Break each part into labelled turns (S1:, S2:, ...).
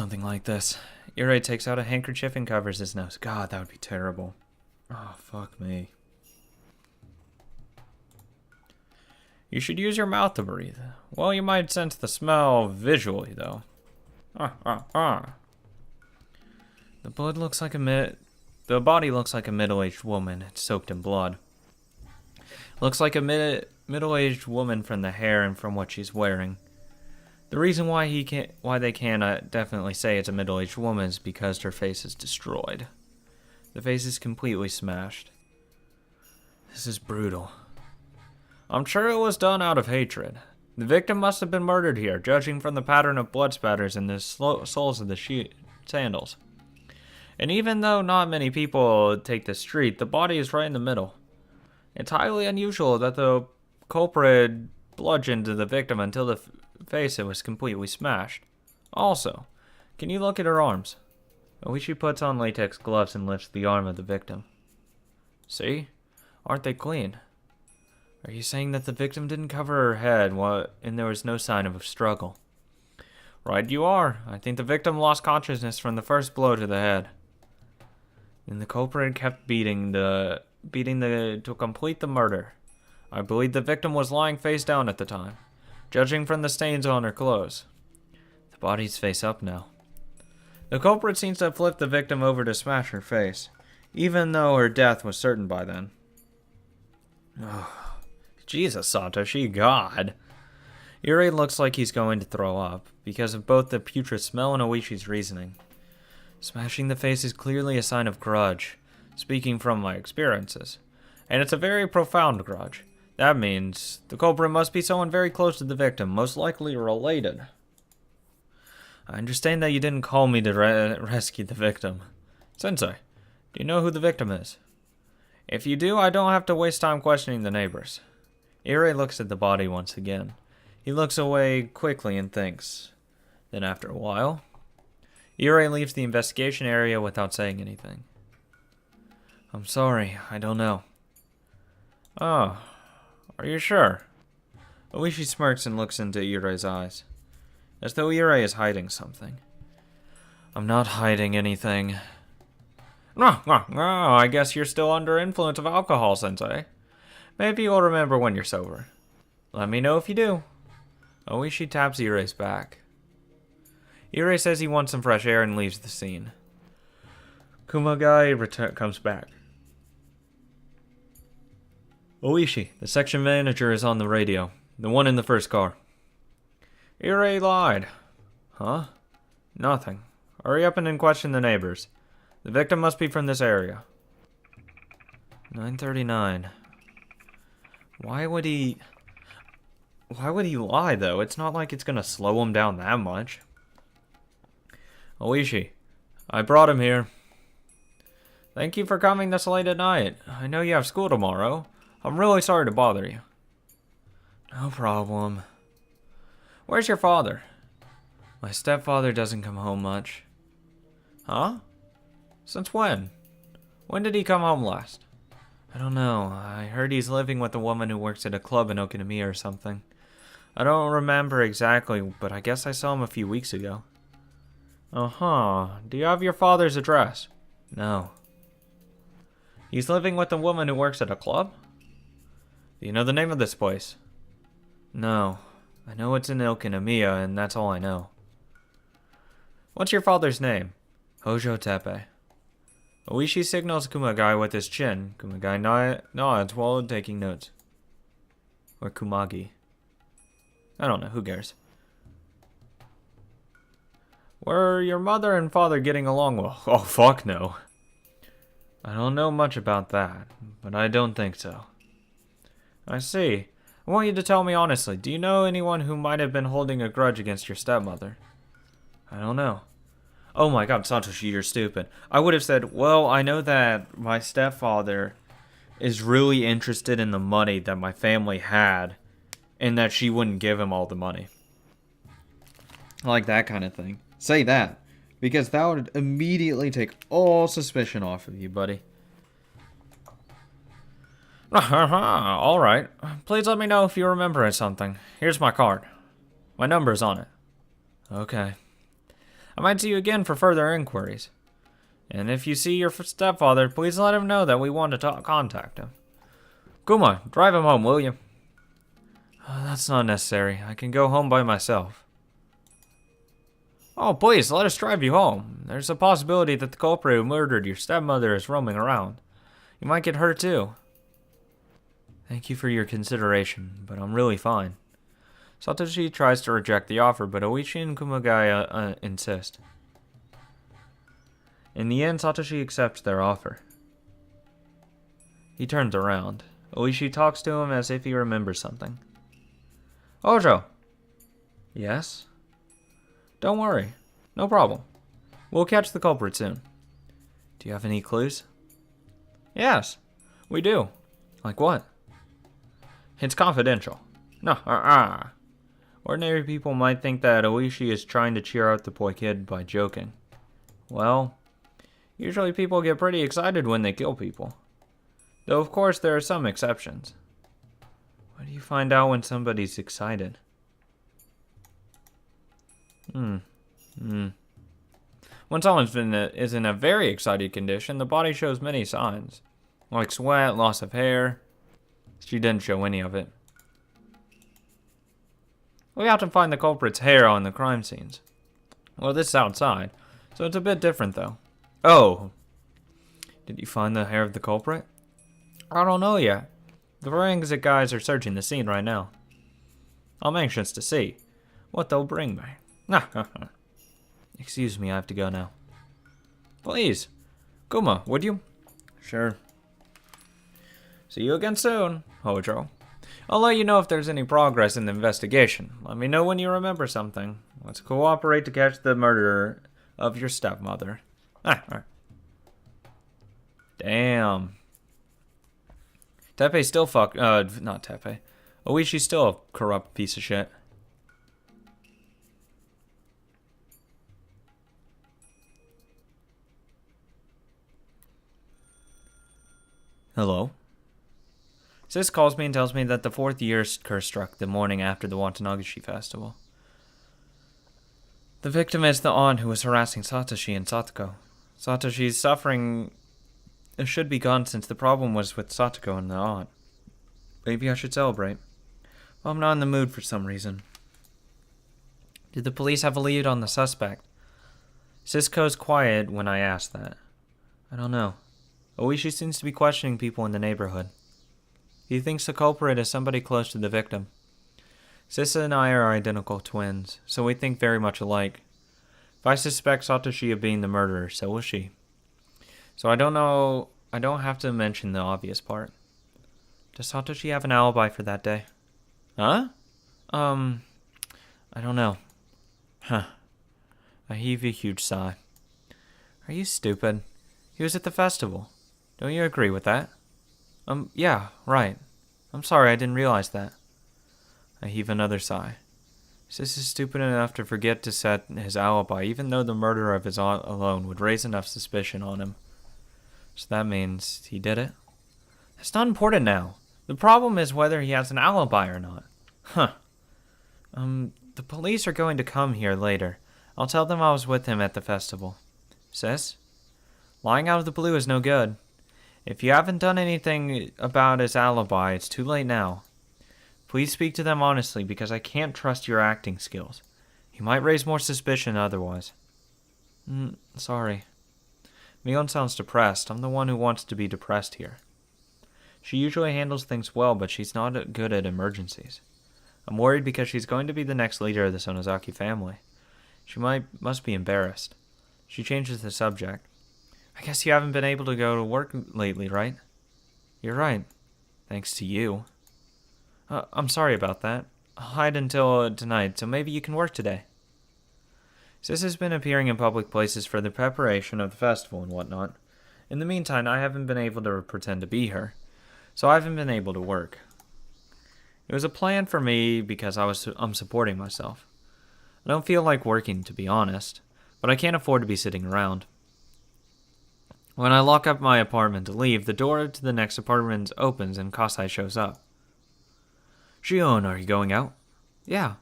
S1: something like this. Irei takes out a handkerchief and covers his nose. God, that would be terrible. Oh, fuck me. You should use your mouth to breathe. Well, you might sense the smell visually, though. The blood looks like the body looks like a middle-aged woman. It's soaked in blood. Looks like a middle-aged woman from the hair and from what she's wearing. The reason why they cannot definitely say it's a middle-aged woman is because her face is destroyed. The face is completely smashed. This is brutal. I'm sure it was done out of hatred. The victim must have been murdered here, judging from the pattern of blood spatters in the soles of the sandals. And even though not many people take the street, the body is right in the middle. It's highly unusual that the culprit bludgeoned the victim until the face was completely smashed. Also, can you look at her arms? Oishi puts on latex gloves and lifts the arm of the victim. See? Aren't they clean? Are you saying that the victim didn't cover her head and there was no sign of a struggle? Right you are. I think the victim lost consciousness from the first blow to the head. And the culprit kept beating to complete the murder. I believe the victim was lying face down at the time, judging from the stains on her clothes. The body's face up now. The culprit seems to have flipped the victim over to smash her face, even though her death was certain by then. Oh, Jesus, Satoshi, God. Irei looks like he's going to throw up, because of both the putrid smell and Oishi's reasoning. Smashing the face is clearly a sign of grudge, speaking from my experiences. And it's a very profound grudge. That means the culprit must be someone very close to the victim, most likely related. I understand that you didn't call me to rescue the victim. Sensei, do you know who the victim is? If you do, I don't have to waste time questioning the neighbors. Irei looks at the body once again. He looks away quickly and thinks. Then after a while, Irei leaves the investigation area without saying anything. I'm sorry, I don't know. Oh, are you sure? Oishi smirks and looks into Irei's eyes, as though Irei is hiding something. I'm not hiding anything. No, I guess you're still under influence of alcohol, Sensei. Maybe you'll remember when you're sober. Let me know if you do. Oishi taps Irei's back. Irei says he wants some fresh air and leaves the scene. Kumagai comes back. Oishi, the section manager is on the radio. The one in the first car. Irei lied. Huh? Nothing. Hurry up and question the neighbors. The victim must be from this area. 9:39. Why would he lie, though? It's not like it's gonna slow him down that much. Oishi, I brought him here. Thank you for coming this late at night. I know you have school tomorrow. I'm really sorry to bother you. No problem. Where's your father? My stepfather doesn't come home much. Huh? Since when? When did he come home last? I don't know. I heard he's living with a woman who works at a club in Okinawa or something. I don't remember exactly, but I guess I saw him a few weeks ago. Uh-huh. Do you have your father's address? No. He's living with a woman who works at a club? Do you know the name of this place? No. I know it's in Okinawa, and that's all I know. What's your father's name? Hojo Tepe. Oishi signals Kumagai with his chin. Kumagai nods while taking notes. Or Kumagi. I don't know, who cares? Were your mother and father getting along well? Oh, fuck no. I don't know much about that, but I don't think so. I see. I want you to tell me honestly, do you know anyone who might have been holding a grudge against your stepmother? I don't know. Oh my god, Satoshi, you're stupid. I would have said, well, I know that my stepfather is really interested in the money that my family had, and that she wouldn't give him all the money. Like that kind of thing. Say that, because that would immediately take all suspicion off of you, buddy. Alright. Please let me know if you remember something. Here's my card. My number's on it. Okay. I might see you again for further inquiries. And if you see your stepfather, please let him know that we want to contact him. Kuma, drive him home, will you? That's not necessary. I can go home by myself. Oh, please, let us drive you home. There's a possibility that the culprit who murdered your stepmother is roaming around. You might get hurt too. Thank you for your consideration, but I'm really fine. Satoshi tries to reject the offer, but Oishi and Kumagaya insist. In the end, Satoshi accepts their offer. He turns around. Oishi talks to him as if he remembers something. Ojo! Yes? Don't worry. No problem. We'll catch the culprit soon. Do you have any clues? Yes, we do. Like what? It's confidential. No, Ordinary people might think that Oishi is trying to cheer up the poor kid by joking. Well, usually people get pretty excited when they kill people. Though of course there are some exceptions. What do you find out when somebody's excited? When someone is in a very excited condition, the body shows many signs. Like sweat, loss of hair. She didn't show any of it. We have to find the culprit's hair on the crime scenes. Well, this is outside, so it's a bit different though. Oh! Did you find the hair of the culprit? I don't know yet. The forensic guys are searching the scene right now. I'm anxious to see what they'll bring me. Excuse me, I have to go now. Please. Kuma, would you? Sure. See you again soon, Hojo. I'll let you know if there's any progress in the investigation. Let me know when you remember something. Let's cooperate to catch the murderer of your stepmother. Damn. Teppei's still not Teppei. Oishi's still a corrupt piece of shit. Hello? Sis calls me and tells me that the 4th year curse struck the morning after the Watanagashi festival. The victim is the aunt who was harassing Satoshi and Satoko. Satoshi's suffering should be gone since the problem was with Satoko and the aunt. Maybe I should celebrate. Well, I'm not in the mood for some reason. Did the police have a lead on the suspect? Cisco's quiet when I ask that. I don't know. Oishi seems to be questioning people in the neighborhood. He thinks the culprit is somebody close to the victim. Sissa and I are identical twins, so we think very much alike. If I suspect Satoshi of being the murderer, so will she. So I don't have to mention the obvious part. Does Satoshi have an alibi for that day? Huh? I don't know. Huh. I heave a huge sigh. Are you stupid? He was at the festival. Don't you agree with that? Yeah, right. I'm sorry, I didn't realize that. I heave another sigh. Sis is stupid enough to forget to set his alibi, even though the murder of his aunt alone would raise enough suspicion on him. So that means he did it? That's not important now. The problem is whether he has an alibi or not. Huh. The police are going to come here later. I'll tell them I was with him at the festival. Sis? Lying out of the blue is no good. If you haven't done anything about his alibi, it's too late now. Please speak to them honestly, because I can't trust your acting skills. You might raise more suspicion otherwise. Sorry. Mion sounds depressed. I'm the one who wants to be depressed here. She usually handles things well, but she's not good at emergencies. I'm worried because she's going to be the next leader of the Sonozaki family. She must be embarrassed. She changes the subject. I guess you haven't been able to go to work lately, right? You're right. Thanks to you. I'm sorry about that. I'll hide until tonight, so maybe you can work today. Sis has been appearing in public places for the preparation of the festival and whatnot. In the meantime, I haven't been able to pretend to be her, so I haven't been able to work. It was a plan for me because I'm supporting myself. I don't feel like working, to be honest, but I can't afford to be sitting around. When I lock up my apartment to leave, the door to the next apartment opens and Kasai shows up. Shion, are you going out? Yeah,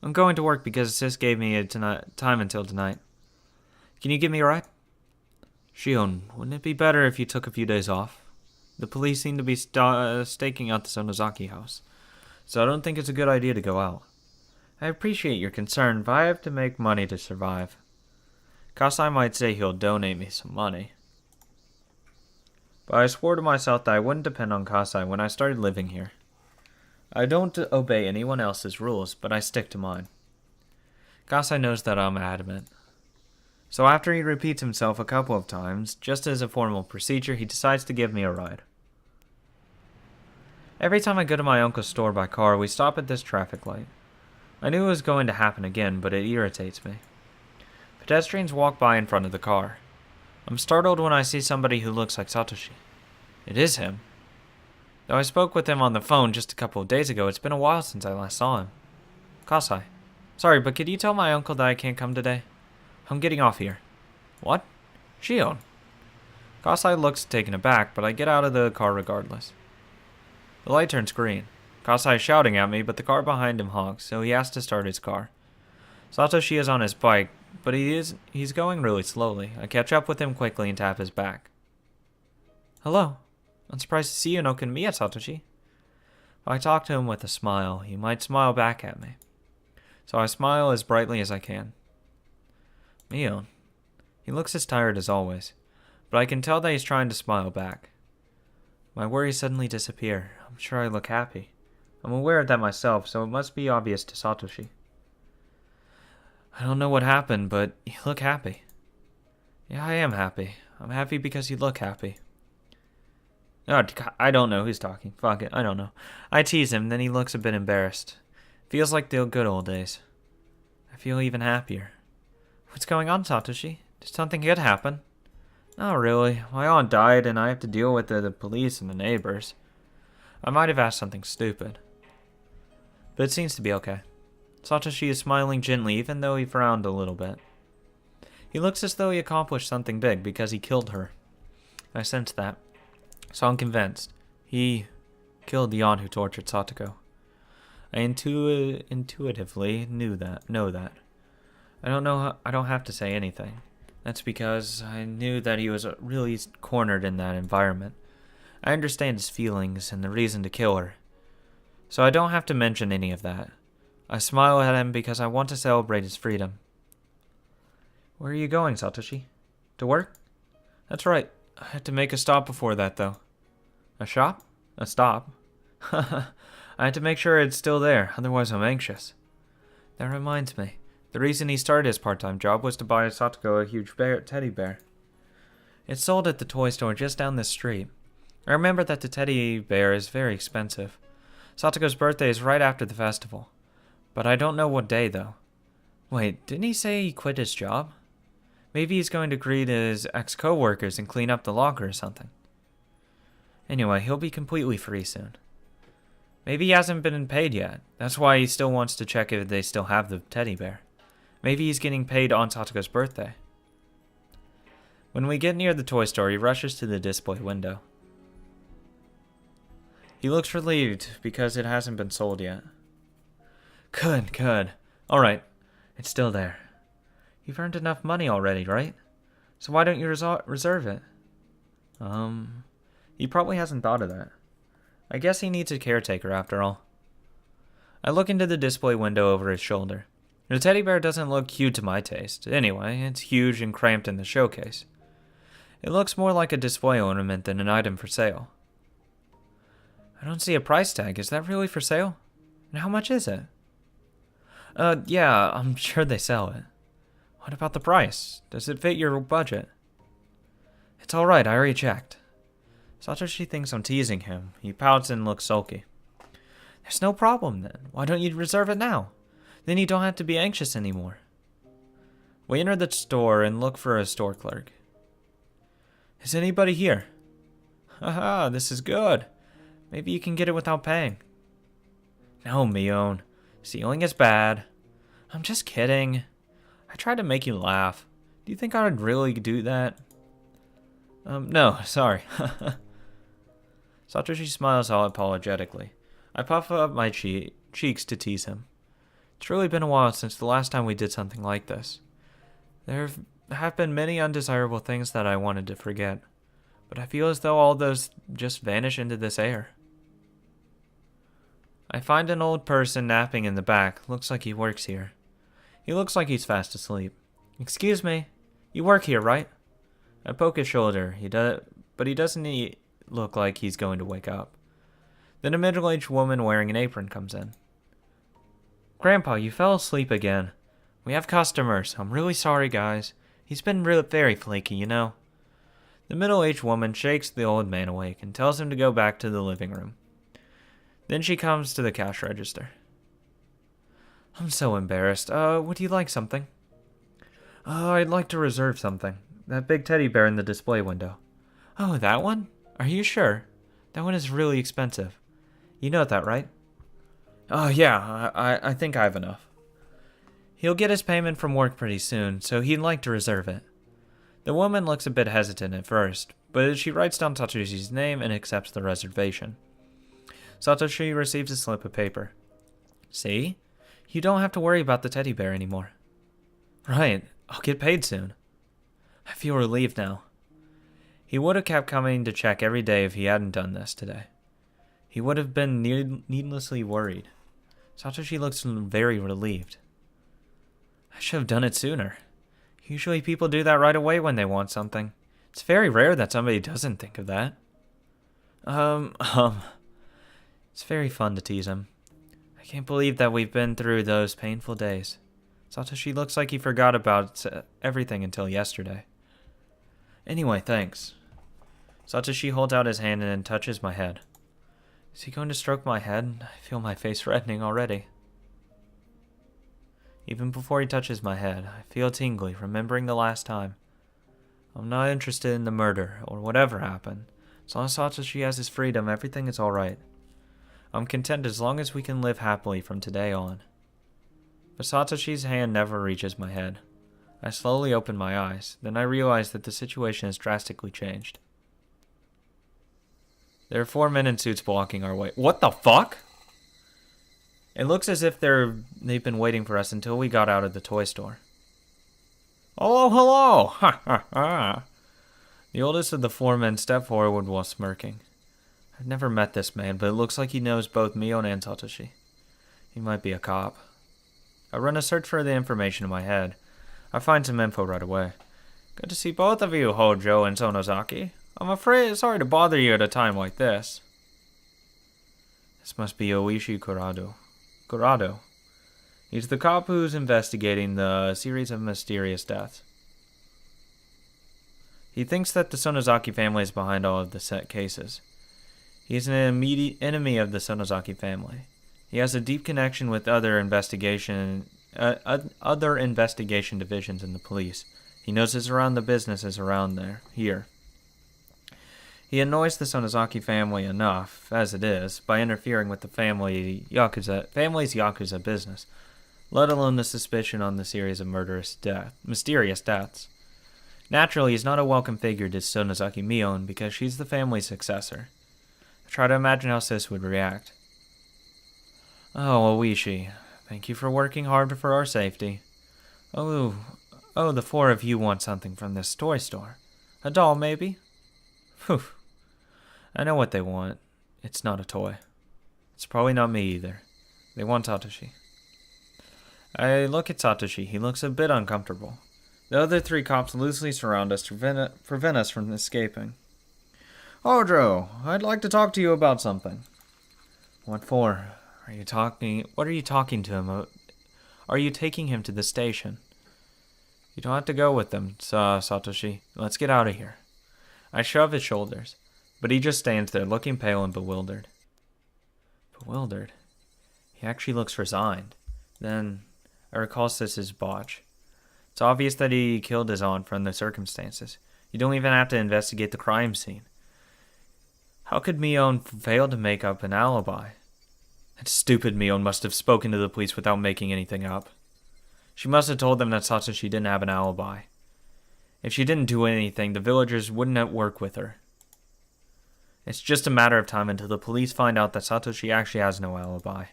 S1: I'm going to work because Sis gave me time until tonight. Can you give me a ride? Shion, wouldn't it be better if you took a few days off? The police seem to be staking out the Sonozaki house, so I don't think it's a good idea to go out. I appreciate your concern, but I have to make money to survive. Kasai might say he'll donate me some money. But I swore to myself that I wouldn't depend on Kasai when I started living here. I don't obey anyone else's rules, but I stick to mine. Kasai knows that I'm adamant. So after he repeats himself a couple of times, just as a formal procedure, he decides to give me a ride. Every time I go to my uncle's store by car, we stop at this traffic light. I knew it was going to happen again, but it irritates me. Pedestrians walk by in front of the car. I'm startled when I see somebody who looks like Satoshi. It is him. Though I spoke with him on the phone just a couple of days ago, it's been a while since I last saw him. Kasai. Sorry, but could you tell my uncle that I can't come today? I'm getting off here. What? Shion. Kasai looks taken aback, but I get out of the car regardless. The light turns green. Kasai is shouting at me, but the car behind him honks, so he has to start his car. Satoshi is on his bike, but he's going really slowly. I catch up with him quickly and tap his back. Hello. I'm surprised to see you no Miya, Satoshi. If I talk to him with a smile, he might smile back at me. So I smile as brightly as I can. Mio. He looks as tired as always, but I can tell that he's trying to smile back. My worries suddenly disappear. I'm sure I look happy. I'm aware of that myself, so it must be obvious to Satoshi. I don't know what happened, but you look happy. Yeah, I am happy. I'm happy because you look happy. Oh, I don't know who's talking. Fuck it, I don't know. I tease him, then he looks a bit embarrassed. Feels like the good old days. I feel even happier. What's going on, Satoshi? Did something good happen? Not really. My aunt died, and I have to deal with the police and the neighbors. I might have asked something stupid. But it seems to be okay. Satoshi is smiling gently, even though he frowned a little bit. He looks as though he accomplished something big because he killed her. I sense that. So I'm convinced. He killed the aunt who tortured Satoko. I intuitively know that. I don't have to say anything. That's because I knew that he was really cornered in that environment. I understand his feelings and the reason to kill her. So I don't have to mention any of that. I smile at him because I want to celebrate his freedom. Where are you going, Satoshi? To work? That's right. I had to make a stop before that, though. A shop? A stop? I had to make sure it's still there, otherwise I'm anxious. That reminds me. The reason he started his part-time job was to buy Satoko a huge teddy bear. It's sold at the toy store just down this street. I remember that the teddy bear is very expensive. Satoko's birthday is right after the festival. But I don't know what day, though. Wait, didn't he say he quit his job? Maybe he's going to greet his ex-co-workers and clean up the locker or something. Anyway, he'll be completely free soon. Maybe he hasn't been paid yet. That's why he still wants to check if they still have the teddy bear. Maybe he's getting paid on Satoko's birthday. When we get near the toy store, he rushes to the display window. He looks relieved because it hasn't been sold yet. Good. Alright, it's still there. You've earned enough money already, right? So why don't you reserve it? He probably hasn't thought of that. I guess he needs a caretaker after all. I look into the display window over his shoulder. The teddy bear doesn't look cute to my taste. Anyway, it's huge and cramped in the showcase. It looks more like a display ornament than an item for sale. I don't see a price tag. Is that really for sale? And how much is it? Yeah, I'm sure they sell it. What about the price? Does it fit your budget? It's alright, I already checked. Satoshi thinks I'm teasing him. He pouts and looks sulky. There's no problem then. Why don't you reserve it now? Then you don't have to be anxious anymore. We enter the store and look for a store clerk. Is anybody here? Haha, this is good. Maybe you can get it without paying. No, Mion. Stealing is bad. I'm just kidding. I tried to make you laugh. Do you think I would really do that? No, sorry. Satoshi smiles all apologetically. I puff up my cheeks to tease him. It's really been a while since the last time we did something like this. There have have been many undesirable things that I wanted to forget, but I feel as though all those just vanish into this air. I find an old person napping in the back. Looks like he works here. He looks like he's fast asleep. Excuse me, you work here, right? I poke his shoulder, but he doesn't look like he's going to wake up. Then a middle-aged woman wearing an apron comes in. Grandpa, you fell asleep again. We have customers. I'm really sorry, guys. He's been very flaky, you know. The middle-aged woman shakes the old man awake and tells him to go back to the living room. Then she comes to the cash register. I'm so embarrassed. Would you like something? I'd like to reserve something. That big teddy bear in the display window. Oh, that one? Are you sure? That one is really expensive. You know that, right? Oh, yeah, I think I have enough. He'll get his payment from work pretty soon, so he'd like to reserve it. The woman looks a bit hesitant at first, but she writes down Satoshi's name and accepts the reservation. Satoshi receives a slip of paper. See? You don't have to worry about the teddy bear anymore. Right, I'll get paid soon. I feel relieved now. He would have kept coming to check every day if he hadn't done this today. He would have been needlessly worried. Satoshi looks very relieved. I should have done it sooner. Usually people do that right away when they want something. It's very rare that somebody doesn't think of that. It's very fun to tease him. I can't believe that we've been through those painful days. Satoshi looks like he forgot about everything until yesterday. Anyway, thanks. Satoshi holds out his hand and touches my head. Is he going to stroke my head? I feel my face reddening already. Even before he touches my head, I feel tingly, remembering the last time. I'm not interested in the murder, or whatever happened. As long as Satoshi has his freedom, everything is alright. I'm content as long as we can live happily from today on. But Satoshi's hand never reaches my head. I slowly open my eyes, then I realize that the situation has drastically changed. There are 4 men in suits blocking our way. What the fuck? It looks as if they've been waiting for us until we got out of the toy store. Oh, hello! Ha ha ha! The oldest of the 4 men stepped forward while smirking. I've never met this man, but it looks like he knows both Mion and Satoshi. He might be a cop. I run a search for the information in my head. I find some info right away. Good to see both of you, Hojo and Sonozaki. I'm sorry to bother you at a time like this. This must be Oishi Kurado. Kurado. He's the cop who's investigating the series of mysterious deaths. He thinks that the Sonozaki family is behind all of the set cases. He's an immediate enemy of the Sonozaki family. He has a deep connection with other investigation divisions in the police. He knows it's around the businesses around here. He annoys the Sonozaki family enough, as it is, by interfering with the family's Yakuza business, let alone the suspicion on the series of mysterious deaths. Naturally, he's not a welcome figure to Sonozaki Mion because she's the family's successor. I try to imagine how Sis would react. Oh, Oishi, thank you for working hard for our safety. Oh, the 4 of you want something from this toy store. A doll, maybe? Phew. I know what they want. It's not a toy. It's probably not me either. They want Satoshi. I look at Satoshi. He looks a bit uncomfortable. The other 3 cops loosely surround us to prevent us from escaping. Hojo, I'd like to talk to you about something. What for? What are you talking to him about? Are you taking him to the station? You don't have to go with them, Satoshi. Let's get out of here. I shove his shoulders, but he just stands there looking pale and bewildered. Bewildered? He actually looks resigned. Then I recall Sis's botch. It's obvious that he killed his aunt from the circumstances. You don't even have to investigate the crime scene. How could Mion fail to make up an alibi? That stupid Mion must have spoken to the police without making anything up. She must have told them that Satoshi didn't have an alibi. If she didn't do anything, the villagers wouldn't work with her. It's just a matter of time until the police find out that Satoshi actually has no alibi.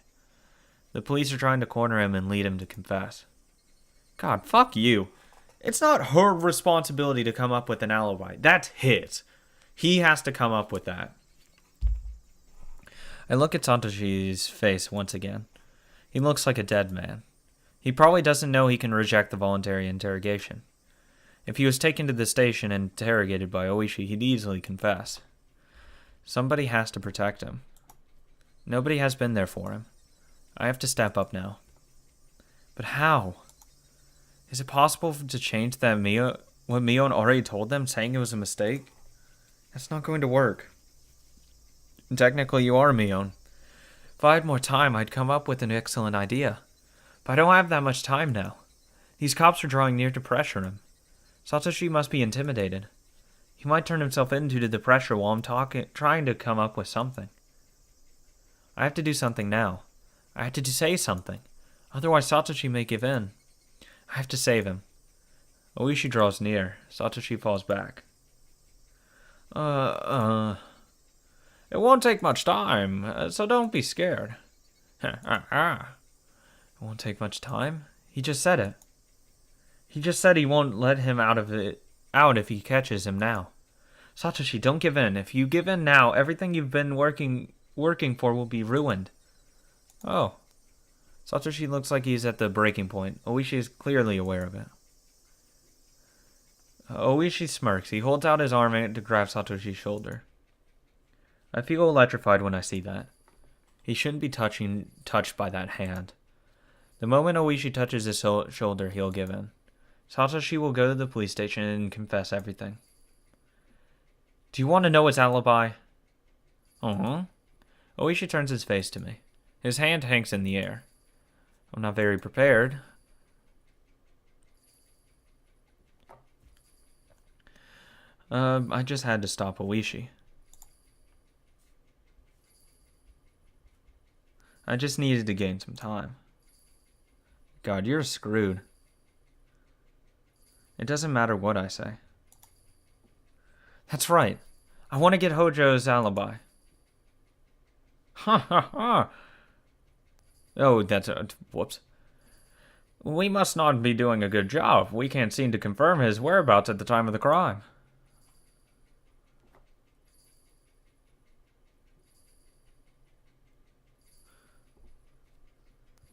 S1: The police are trying to corner him and lead him to confess. God, fuck you. It's not her responsibility to come up with an alibi. That's his. He has to come up with that. I look at Satoshi's face once again. He looks like a dead man. He probably doesn't know he can reject the voluntary interrogation. If he was taken to the station and interrogated by Oishi, he'd easily confess. Somebody has to protect him. Nobody has been there for him. I have to step up now. But how? Is it possible to change that what Mion already told them, saying it was a mistake? That's not going to work. Technically, you are Mion. If I had more time, I'd come up with an excellent idea. But I don't have that much time now. These cops are drawing near to pressure him. Satoshi must be intimidated. He might turn himself into the pressure while I'm trying to come up with something. I have to do something now. I have to say something. Otherwise, Satoshi may give in. I have to save him. Oishi draws near. Satoshi falls back. It won't take much time, so don't be scared. It won't take much time? He just said it. He just said he won't let him out if he catches him now. Satoshi, don't give in. If you give in now, everything you've been working for will be ruined. Oh. Satoshi looks like he's at the breaking point. Oishi is clearly aware of it. Oishi smirks. He holds out his arm to grab Satoshi's shoulder. I feel electrified when I see that. He shouldn't be touched by that hand. The moment Oishi touches his shoulder, he'll give in. Satoshi will go to the police station and confess everything. Do you want to know his alibi? Oishi turns his face to me. His hand hangs in the air. I'm not very prepared. I just had to stop Oishi. I just needed to gain some time. God, you're screwed. It doesn't matter what I say. That's right. I want to get Hojo's alibi. Ha ha ha. Oh, whoops. We must not be doing a good job. We can't seem to confirm his whereabouts at the time of the crime.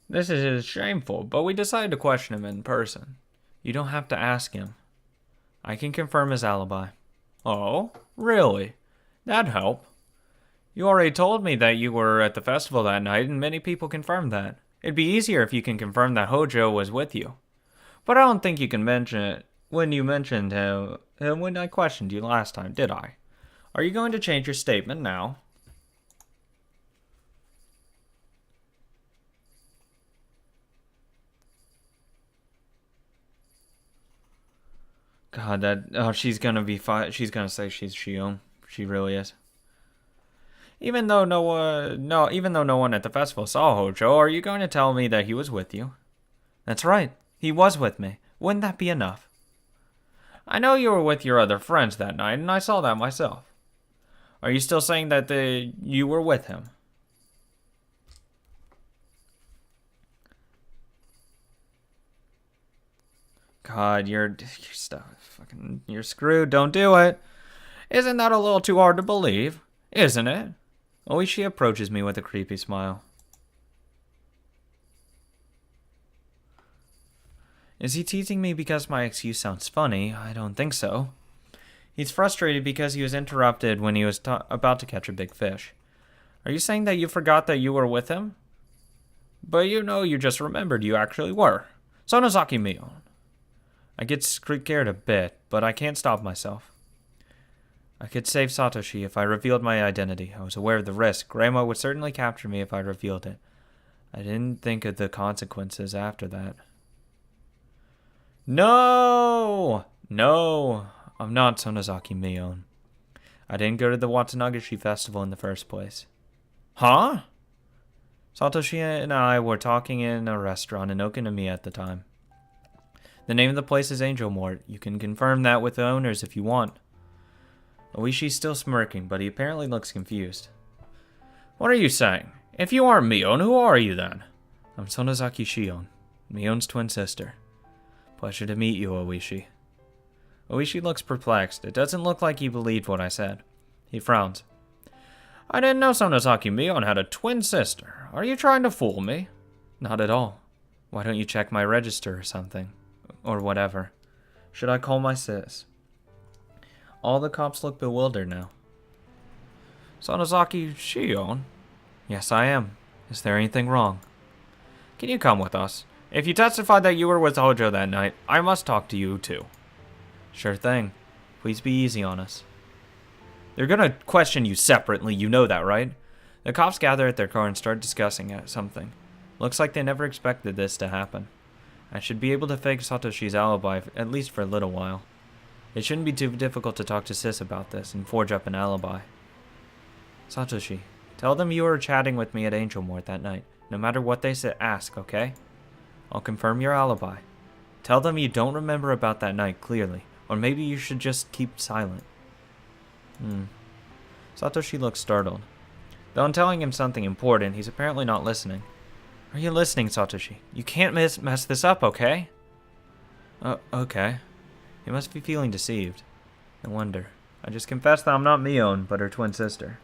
S1: This is shameful, but we decided to question him in person. You don't have to ask him. I can confirm his alibi. Oh, really? That'd help. You already told me that you were at the festival that night, and many people confirmed that. It'd be easier if you can confirm that Hojo was with you. But I don't think you can mention it when you mentioned him when I questioned you last time, did I? Are you going to change your statement now? God, she's gonna be fine. She's gonna say she's Shion. She really is. Even though no one at the festival saw Hojo, are you going to tell me that he was with you? That's right. He was with me. Wouldn't that be enough? I know you were with your other friends that night, and I saw that myself. Are you still saying that you were with him? God, you're screwed. Don't do it. Isn't that a little too hard to believe? Isn't it? Oishi approaches me with a creepy smile. Is he teasing me because my excuse sounds funny? I don't think so. He's frustrated because he was interrupted when he was about to catch a big fish. Are you saying that you forgot that you were with him? But you just remembered you actually were. Sonozaki Mion. I get scared a bit, but I can't stop myself. I could save Satoshi if I revealed my identity. I was aware of the risk. Grandma would certainly capture me if I revealed it. I didn't think of the consequences after that. No! No! I'm not Sonozaki Mion. I didn't go to the Watanagashi festival in the first place. Huh? Satoshi and I were talking in a restaurant in Okinamiya at the time. The name of the place is Angel Mort. You can confirm that with the owners if you want. Oishi's still smirking, but he apparently looks confused. What are you saying? If you aren't Mion, who are you then? I'm Sonozaki Shion, Mion's twin sister. Pleasure to meet you, Oishi. Oishi looks perplexed. It doesn't look like he believed what I said. He frowns. I didn't know Sonozaki Mion had a twin sister. Are you trying to fool me? Not at all. Why don't you check my register or something? Or whatever. Should I call my sis? All the cops look bewildered now. Sonozaki Shion? Yes, I am. Is there anything wrong? Can you come with us? If you testify that you were with Hojo that night, I must talk to you too. Sure thing. Please be easy on us. They're gonna question you separately, you know that, right? The cops gather at their car and start discussing something. Looks like they never expected this to happen. I should be able to fake Satoshi's alibi, at least for a little while. It shouldn't be too difficult to talk to Sis about this and forge up an alibi. Satoshi, tell them you were chatting with me at Angel Mort that night. No matter what they ask, okay? I'll confirm your alibi. Tell them you don't remember about that night clearly, or maybe you should just keep silent. Satoshi looks startled. Though I'm telling him something important, he's apparently not listening. Are you listening, Satoshi? You can't mess this up, okay? Okay. He must be feeling deceived. I wonder. I just confessed that I'm not Mion, but her twin sister.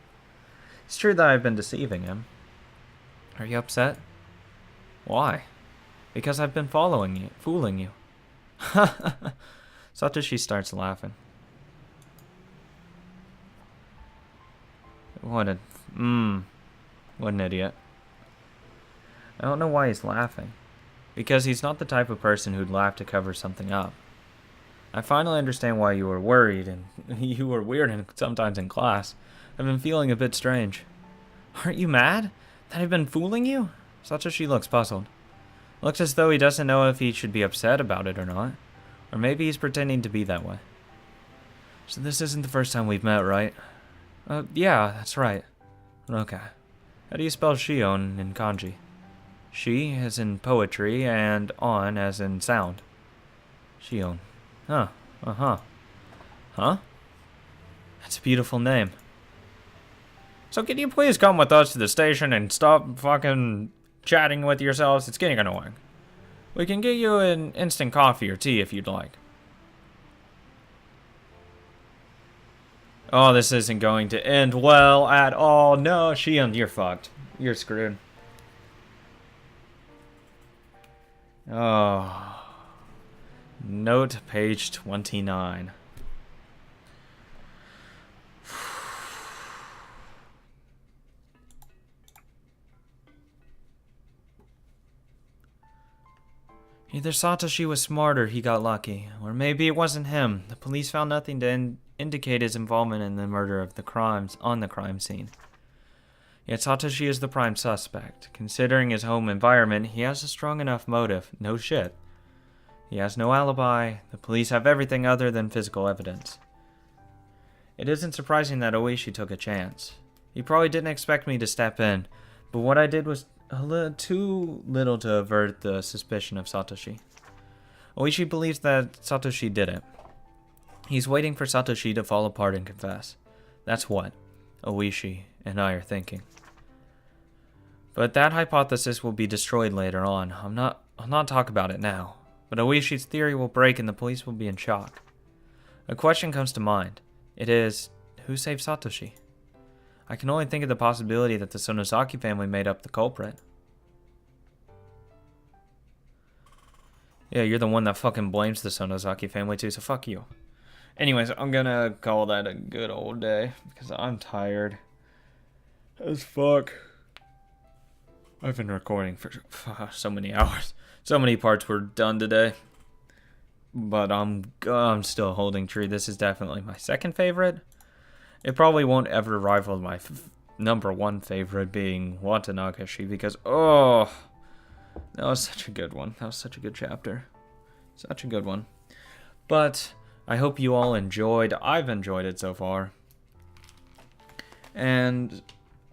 S1: It's true that I've been deceiving him. Are you upset? Why? Because I've been fooling you. Satoshi starts laughing. What an idiot. I don't know why he's laughing. Because he's not the type of person who'd laugh to cover something up. I finally understand why you were worried, and you were weird sometimes in class. I've been feeling a bit strange. Aren't you mad? That I've been fooling you? Satoshi looks puzzled. Looks as though he doesn't know if he should be upset about it or not. Or maybe he's pretending to be that way. So this isn't the first time we've met, right? Yeah, that's right. Okay. How do you spell Shion in kanji? Shi as in poetry and on as in sound. Shion. Huh. Huh? That's a beautiful name. So can you please come with us to the station and stop fucking chatting with yourselves? It's getting annoying. We can get you an instant coffee or tea if you'd like. Oh, this isn't going to end well at all. No, Shion, you're fucked. You're screwed. Oh. Note page 29. Either Satoshi was smart or he got lucky, or maybe it wasn't him. The police found nothing to indicate his involvement in the murder of the crimes on the crime scene. Yet Satoshi is the prime suspect. Considering his home environment, he has a strong enough motive. No shit. He has no alibi. The police have everything other than physical evidence. It isn't surprising that Oishi took a chance. He probably didn't expect me to step in, but what I did was too little to avert the suspicion of Satoshi. Oishi believes that Satoshi did it. He's waiting for Satoshi to fall apart and confess. That's what Oishi and I are thinking. But that hypothesis will be destroyed later on. I'll not talk about it now. But Oishi's theory will break and the police will be in shock. A question comes to mind. It is, who saved Satoshi? I can only think of the possibility that the Sonozaki family made up the culprit. Yeah, you're the one that fucking blames the Sonozaki family too, so fuck you. Anyways, I'm gonna call that a good old day, because I'm tired as fuck. I've been recording for so many hours. So many parts were done today. But I'm still holding true. This is definitely my second favorite. It probably won't ever rival my number one favorite being Watanagashi, because, oh, that was such a good one. That was such a good chapter. Such a good one. But I hope you all enjoyed. I've enjoyed it so far. And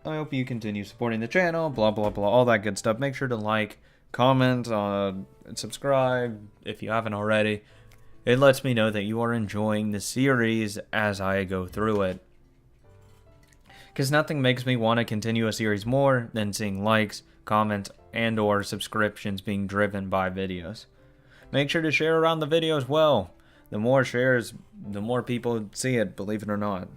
S1: I hope you continue supporting the channel, blah, blah, blah, all that good stuff. Make sure to like, comment, and subscribe if you haven't already. It lets me know that you are enjoying the series as I go through it. Because nothing makes me want to continue a series more than seeing likes, comments, and or subscriptions being driven by videos. Make sure to share around the video as well. The more shares, the more people see it, believe it or not.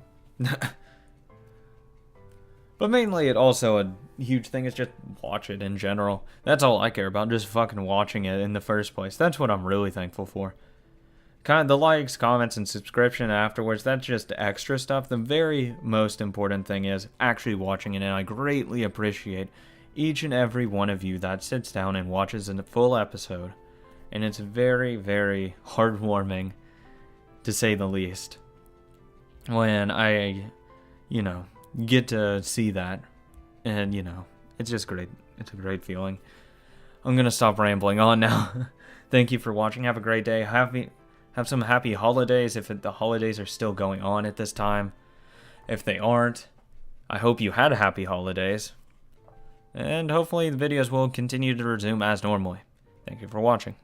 S1: But mainly, it also a huge thing is just watch it in general. That's all I care about, just fucking watching it in the first place. That's what I'm really thankful for. Kind of the likes, comments, and subscription afterwards, that's just extra stuff. The very most important thing is actually watching it, and I greatly appreciate each and every one of you that sits down and watches a full episode. And it's very, very heartwarming, to say the least, when I, get to see that. And, it's just great. It's a great feeling. I'm going to stop rambling on now. Thank you for watching. Have a great day. Have some happy holidays if the holidays are still going on at this time. If they aren't, I hope you had happy holidays. And hopefully the videos will continue to resume as normally. Thank you for watching.